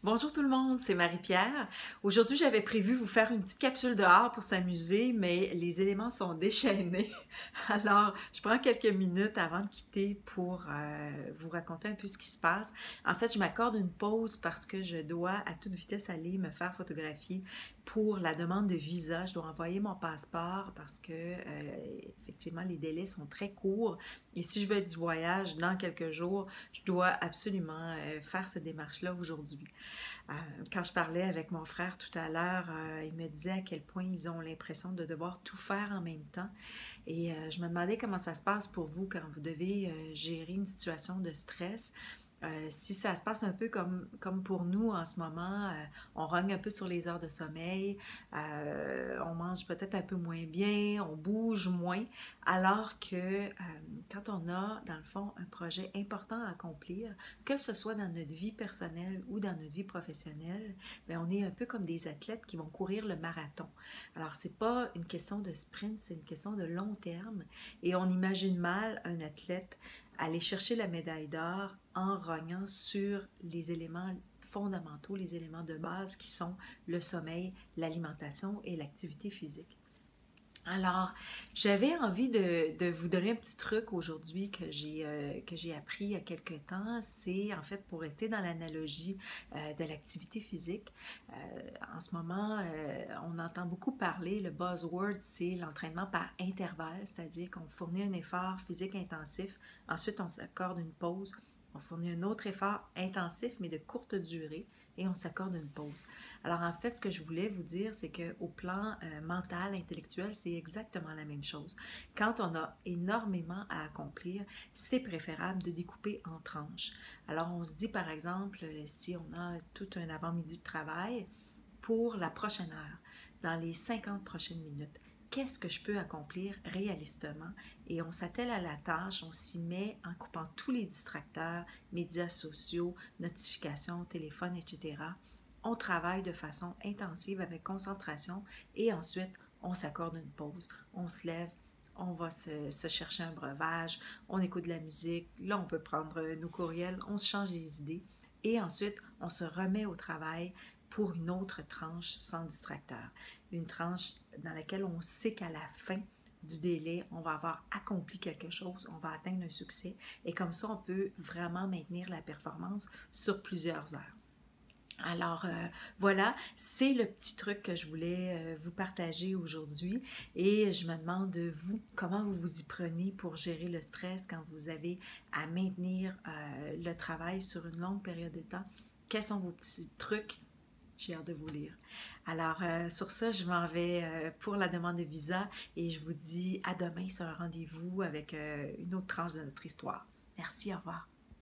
Bonjour tout le monde, c'est Marie-Pierre. Aujourd'hui, j'avais prévu vous faire une petite capsule dehors pour s'amuser, mais les éléments sont déchaînés. Alors, je prends quelques minutes avant de quitter pour vous raconter un peu ce qui se passe. En fait, je m'accorde une pause parce que je dois à toute vitesse aller me faire photographier pour la demande de visa. Je dois envoyer mon passeport parce que effectivement, les délais sont très courts. Et si je veux être du voyage dans quelques jours, je dois absolument faire cette démarche-là aujourd'hui. Euh, Quand je parlais avec mon frère tout à l'heure, il me disait à quel point ils ont l'impression de devoir tout faire en même temps. Et je me demandais comment ça se passe pour vous quand vous devez gérer une situation de stress. Si ça se passe un peu comme pour nous en ce moment, on rogne un peu sur les heures de sommeil, on mange peut-être un peu moins bien, on bouge moins, alors que quand on a, dans le fond, un projet important à accomplir, que ce soit dans notre vie personnelle ou dans notre vie professionnelle, bien, on est un peu comme des athlètes qui vont courir le marathon. Alors, c'est pas une question de sprint, c'est une question de long terme, et on imagine mal un athlète aller chercher la médaille d'or en rognant sur les éléments fondamentaux, les éléments de base qui sont le sommeil, l'alimentation et l'activité physique. Alors, j'avais envie de vous donner un petit truc aujourd'hui que j'ai appris il y a quelques temps. C'est en fait pour rester dans l'analogie de l'activité physique. En ce moment, on entend beaucoup parler, le buzzword, c'est l'entraînement par intervalle, c'est-à-dire qu'on fournit un effort physique intensif, ensuite on s'accorde une pause, on fournit un autre effort intensif mais de courte durée et on s'accorde une pause. Alors en fait, ce que je voulais vous dire, c'est qu'au plan mental, intellectuel, c'est exactement la même chose. Quand on a énormément à accomplir, c'est préférable de découper en tranches. Alors on se dit par exemple, si on a tout un avant-midi de travail, pour la prochaine heure, dans les 50 prochaines minutes, qu'est-ce que je peux accomplir réalistement? Et on s'attelle à la tâche, on s'y met en coupant tous les distracteurs, médias sociaux, notifications, téléphone, etc. On travaille de façon intensive avec concentration et ensuite on s'accorde une pause, on se lève, on va se chercher un breuvage, on écoute de la musique, là on peut prendre nos courriels, on se change les idées et ensuite on se remet au travail pour une autre tranche sans distracteur. Une tranche dans laquelle on sait qu'à la fin du délai, on va avoir accompli quelque chose, on va atteindre un succès et comme ça, on peut vraiment maintenir la performance sur plusieurs heures. Alors voilà, c'est le petit truc que je voulais vous partager aujourd'hui et je me demande vous comment vous vous y prenez pour gérer le stress quand vous avez à maintenir le travail sur une longue période de temps. Quels sont vos petits trucs? J'ai hâte de vous lire. Alors, sur ça, je m'en vais pour la demande de visa et je vous dis à demain sur un rendez-vous avec une autre tranche de notre histoire. Merci, au revoir.